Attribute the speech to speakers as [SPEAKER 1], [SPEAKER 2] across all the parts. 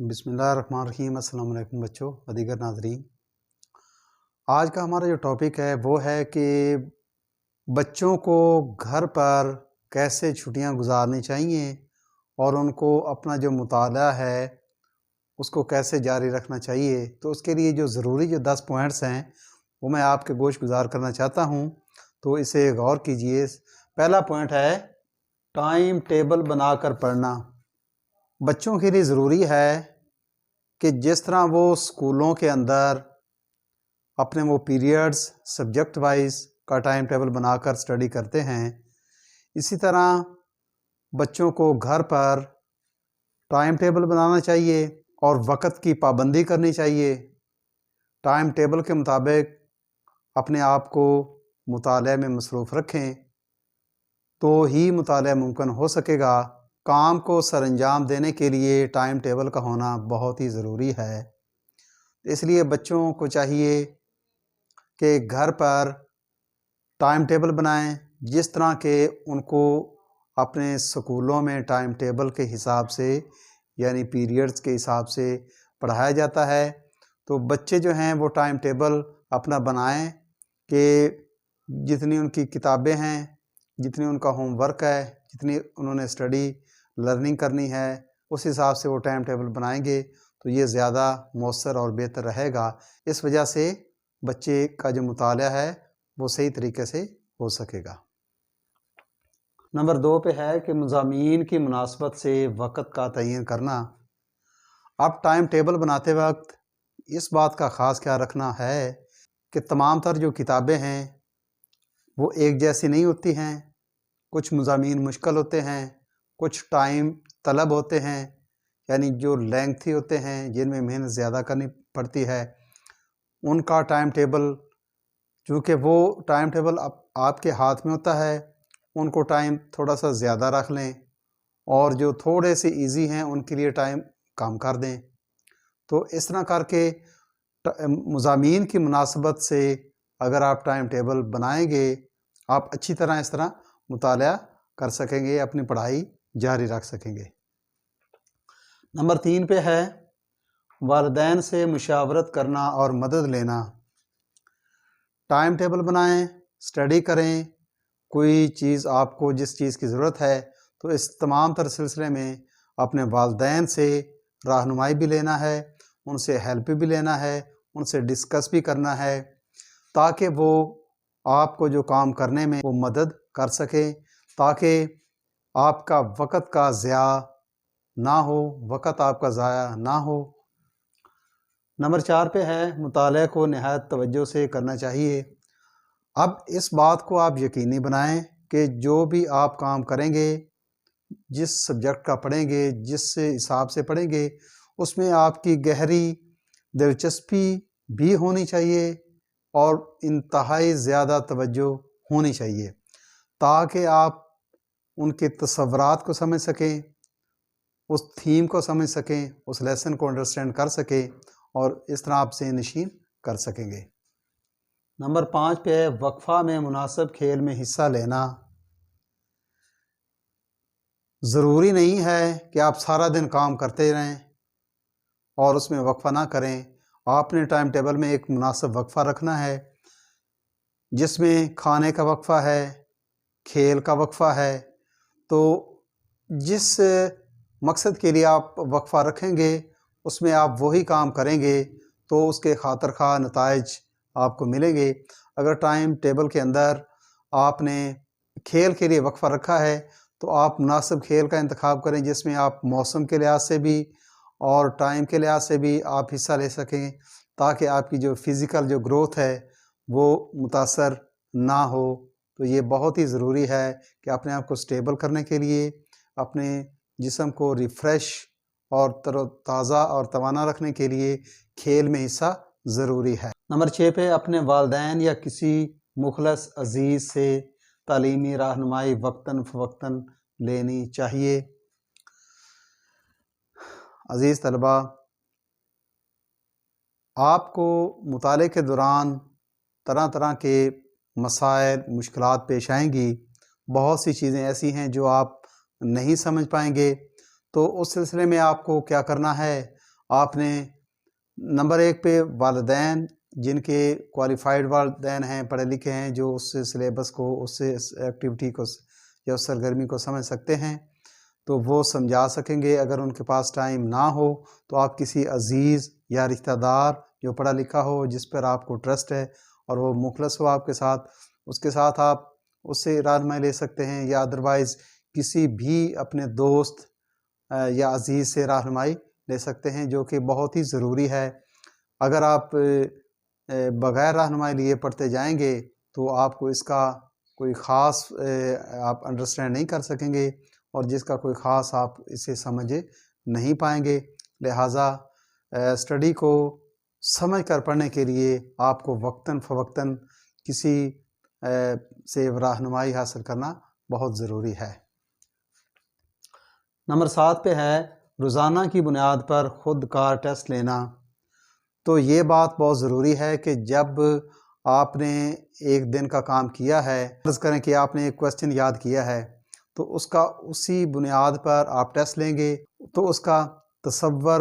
[SPEAKER 1] बिस्मिल्लाहिर्रहमानिर्रहीम। अस्सलाम वालेकुम बच्चों व दीगर नाज़रीन। आज का हमारा जो टॉपिक है वो है कि बच्चों को घर पर कैसे छुट्टियां गुजारनी चाहिए और उनको अपना जो मुताला है उसको कैसे जारी रखना चाहिए। तो उसके लिए जो ज़रूरी 10 पॉइंट्स हैं वो मैं आपके गोश गुजार करना चाहता हूँ, तो इसे गौर कीजिए। पहला पॉइंट है टाइम टेबल बनाकर पढ़ना। बच्चों के लिए ज़रूरी है कि जिस तरह वो स्कूलों के अंदर अपने वो पीरियड्स सब्जेक्ट वाइज का टाइम टेबल बनाकर स्टडी करते हैं, इसी तरह बच्चों को घर पर टाइम टेबल बनाना चाहिए और वक़्त की पाबंदी करनी चाहिए। टाइम टेबल के मुताबिक अपने आप को मुताले में मसरूफ़ रखें तो ही मुताला मुमकिन हो सकेगा। काम को सरअंजाम देने के लिए टाइम टेबल का होना बहुत ही ज़रूरी है। इसलिए बच्चों को चाहिए कि घर पर टाइम टेबल बनाएं, जिस तरह के उनको अपने स्कूलों में टाइम टेबल के हिसाब से यानी पीरियड्स के हिसाब से पढ़ाया जाता है। तो बच्चे जो हैं वो टाइम टेबल अपना बनाएं कि जितनी उनकी किताबें हैं, जितनी उनका होमवर्क है, जितनी उन्होंने स्टडी लर्निंग करनी है, उस हिसाब से वो टाइम टेबल बनाएंगे तो ये ज़्यादा मौसर और बेहतर रहेगा। इस वजह से बच्चे का जो मुताला है वो सही तरीके से हो सकेगा। नंबर 2 पे है कि मज़ामीन की मुनासबत से वक़्त का तयन करना। अब टाइम टेबल बनाते वक्त इस बात का ख़ास ख्याल रखना है कि तमाम तर जो किताबें हैं वो एक जैसी नहीं होती हैं। कुछ मज़ामीन मुश्किल होते हैं, कुछ टाइम तलब होते हैं, यानी जो लेंथी होते हैं, जिनमें मेहनत ज़्यादा करनी पड़ती है। उनका टाइम टेबल, चूँकि वो टाइम टेबल आपके हाथ में होता है, उनको टाइम थोड़ा सा ज़्यादा रख लें और जो थोड़े से इजी हैं उनके लिए टाइम कम कर दें। तो इस तरह करके मज़ामीन की मुनासबत से अगर आप टाइम टेबल बनाएंगे, आप अच्छी तरह इस तरह मुताला कर सकेंगे, अपनी पढ़ाई जारी रख सकेंगे। नंबर 3 पे है वालिदैन से मुशावरत करना और मदद लेना। टाइम टेबल बनाएं, स्टडी करें, कोई चीज़ आपको जिस चीज़ की ज़रूरत है तो इस तमाम तर सिलसिले में अपने वालिदैन से रहनुमाई भी लेना है, उनसे हेल्प भी लेना है, उनसे डिस्कस भी करना है ताकि वो आपको जो काम करने में वो मदद कर सकें, ताकि आपका वक़्त का ज़िया ना हो, वक़्त आपका ज़ाया ना हो। नंबर 4 पे है मुताले को नहायत तवज्जो से करना चाहिए। अब इस बात को आप यकीनी बनाएं कि जो भी आप काम करेंगे, जिस सब्जेक्ट का पढ़ेंगे, जिस हिसाब से पढ़ेंगे, उसमें आपकी गहरी दिलचस्पी भी होनी चाहिए और इंतहाई ज़्यादा तवज्जो होनी चाहिए ताकि आप उनके तसव्वुरात को समझ सकें, उस थीम को समझ सकें, उस लेसन को अंडरस्टैंड कर सकें और इस तरह आप से नशीन कर सकेंगे। नंबर 5 पे है वक्फ़ा में मुनासिब खेल में हिस्सा लेना। ज़रूरी नहीं है कि आप सारा दिन काम करते रहें और उसमें वक्फ़ा ना करें। आपने टाइम टेबल में एक मुनासिब वक्फ़ा रखना है जिसमें खाने का वक्फ़ा है, खेल का वक्फ़ा है। तो जिस मकसद के लिए आप वक्फ़ा रखेंगे उसमें आप वही काम करेंगे तो उसके खातिर खा नताइज आपको मिलेंगे। अगर टाइम टेबल के अंदर आपने खेल के लिए वक्फ़ा रखा है तो आप मुनासिब खेल का इंतखाब करें जिसमें आप मौसम के लिहाज से भी और टाइम के लिहाज से भी आप हिस्सा ले सकें, ताकि आपकी जो फ़िज़िकल जो ग्रोथ है वो मुतासर ना हो। तो ये बहुत ही ज़रूरी है कि अपने आप को स्टेबल करने के लिए, अपने जिस्म को रिफ़्रेश और तरोताज़ा और तवाना रखने के लिए खेल में हिस्सा ज़रूरी है। नंबर 6 पे अपने वालिदैन या किसी मुखलस अज़ीज़ से तालीमी रहनुमाई वक्तन फ़वक्तन लेनी चाहिए। अज़ीज़ तलबा, आपको मुताले के दौरान तरह तरह के मसाइल मुश्किलात पेश आएंगी। बहुत सी चीज़ें ऐसी हैं जो आप नहीं समझ पाएंगे। तो उस सिलसिले में आपको क्या करना है, آپ نے نمبر 1 پہ والدین جن کے کوالیفائڈ والدین ہیں، پڑھے لکھے ہیں، جو اس سلیبس کو، اس ایکٹیویٹی کو یا اس سرگرمی کو سمجھ سکتے ہیں تو وہ سمجھا سکیں گے۔ اگر ان کے پاس ٹائم نہ ہو تو آپ کسی عزیز یا رشتہ دار جو پڑھا لکھا ہو، جس پر آپ کو ٹرسٹ ہے اور وہ مخلص ہو آپ کے ساتھ، اس کے ساتھ آپ اس سے رہنمائی لے سکتے ہیں، یا ادروائز کسی بھی اپنے دوست یا عزیز سے رہنمائی لے سکتے ہیں، جو کہ بہت ہی ضروری ہے۔ اگر آپ بغیر رہنمائی لیے پڑھتے جائیں گے تو آپ کو اس کا کوئی خاص آپ انڈرسٹینڈ نہیں کر سکیں گے، اور جس کا کوئی خاص آپ اسے سمجھ نہیں پائیں گے۔ لہٰذا اسٹڈی کو سمجھ کر پڑھنے کے لیے آپ کو وقتاً فوقتاً کسی سے رہنمائی حاصل کرنا بہت ضروری ہے۔ نمبر 7 پہ ہے روزانہ کی بنیاد پر خود کار ٹیسٹ لینا۔ تو یہ بات بہت ضروری ہے کہ جب آپ نے ایک دن کا کام کیا ہے، فرض کریں کہ آپ نے ایک کویسچن یاد کیا ہے، تو اس کا اسی بنیاد پر آپ ٹیسٹ لیں گے تو اس کا تصور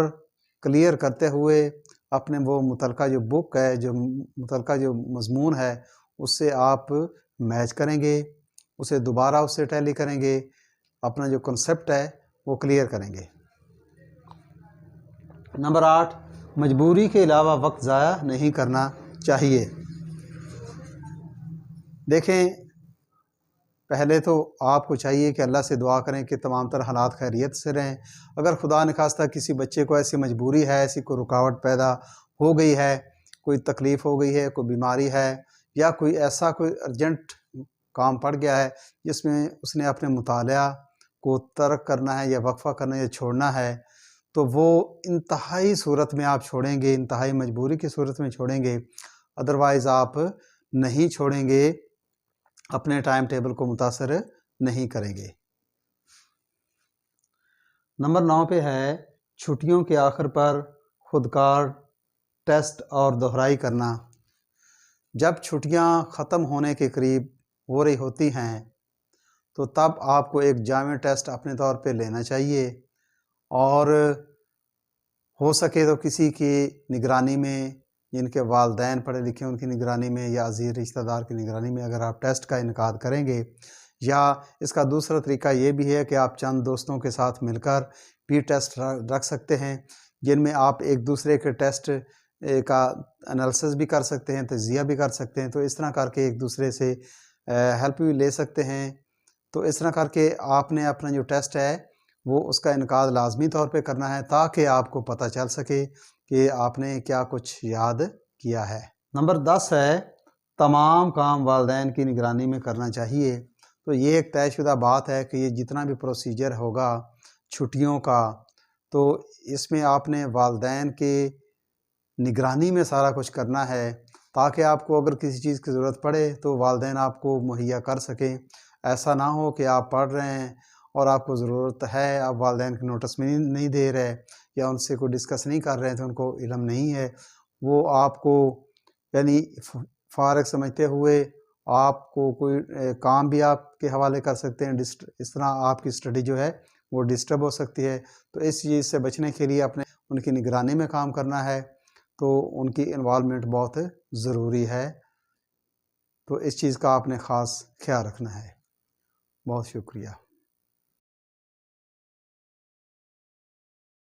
[SPEAKER 1] کلیئر کرتے ہوئے اپنے وہ متعلقہ جو بک ہے، جو متعلقہ جو مضمون ہے، اس سے آپ میچ کریں گے، اسے دوبارہ اس سے ٹیلی کریں گے، اپنا جو کنسیپٹ ہے وہ کلیئر کریں گے۔ نمبر 8، مجبوری کے علاوہ وقت ضائع نہیں کرنا چاہیے۔ دیکھیں، پہلے تو آپ کو چاہیے کہ اللہ سے دعا کریں کہ تمام تر حالات خیریت سے رہیں۔ اگر خدا نخواستہ کسی بچے کو ایسی مجبوری ہے، ایسی کوئی رکاوٹ پیدا ہو گئی ہے، کوئی تکلیف ہو گئی ہے، کوئی بیماری ہے، یا کوئی ایسا کوئی ارجنٹ کام پڑ گیا ہے جس میں اس نے اپنے مطالعہ کو ترک کرنا ہے یا وقفہ کرنا یا چھوڑنا ہے، تو وہ انتہائی صورت میں آپ چھوڑیں گے، انتہائی مجبوری کی صورت میں چھوڑیں گے، ادروائز آپ نہیں چھوڑیں گے، اپنے ٹائم ٹیبل کو متاثر نہیں کریں گے۔ نمبر 9 پہ ہے چھٹیوں کے آخر پر خودکار ٹیسٹ اور دہرائی کرنا۔ جب چھٹیاں ختم ہونے کے قریب ہو رہی ہوتی ہیں تو تب آپ کو ایک جامع ٹیسٹ اپنے طور پہ لینا چاہیے، اور ہو سکے تو کسی کی نگرانی میں، جن کے والدین پڑھے لکھے ان کی نگرانی میں، یا عزیز رشتہ دار کی نگرانی میں اگر آپ ٹیسٹ کا انعقاد کریں گے، یا اس کا دوسرا طریقہ یہ بھی ہے کہ آپ چند دوستوں کے ساتھ مل کر بھی ٹیسٹ رکھ سکتے ہیں، جن میں آپ ایک دوسرے کے ٹیسٹ کا انالیسس بھی کر سکتے ہیں، تجزیہ بھی کر سکتے ہیں، تو اس طرح کر کے ایک دوسرے سے ہیلپ بھی لے سکتے ہیں۔ تو اس طرح کر کے آپ نے اپنا جو ٹیسٹ ہے وہ اس کا انعقاد لازمی طور پہ کرنا ہے، تاکہ آپ کو پتہ چل سکے کہ آپ نے کیا کچھ یاد کیا ہے۔ نمبر 10 ہے تمام کام والدین کی نگرانی میں کرنا چاہیے۔ تو یہ ایک طے شدہ بات ہے کہ یہ جتنا بھی پروسیجر ہوگا چھٹیوں کا، تو اس میں آپ نے والدین کے نگرانی میں سارا کچھ کرنا ہے، تاکہ آپ کو اگر کسی چیز کی ضرورت پڑے تو والدین آپ کو مہیا کر سکیں۔ ایسا نہ ہو کہ آپ پڑھ رہے ہیں اور آپ کو ضرورت ہے، آپ والدین کے نوٹس میں نہیں دے رہے، یا ان سے کوئی ڈسکس نہیں کر رہے، تو ان کو علم نہیں ہے، وہ آپ کو یعنی فارغ سمجھتے ہوئے آپ کو کوئی کام بھی آپ کے حوالے کر سکتے ہیں، اس طرح آپ کی اسٹڈی جو ہے وہ ڈسٹرب ہو سکتی ہے۔ تو اس چیز سے بچنے کے لیے اپنے ان کی نگرانی میں کام کرنا ہے، تو ان کی انوالومنٹ بہت ضروری ہے، تو اس چیز کا آپ نے خاص خیال رکھنا ہے۔ بہت شکریہ۔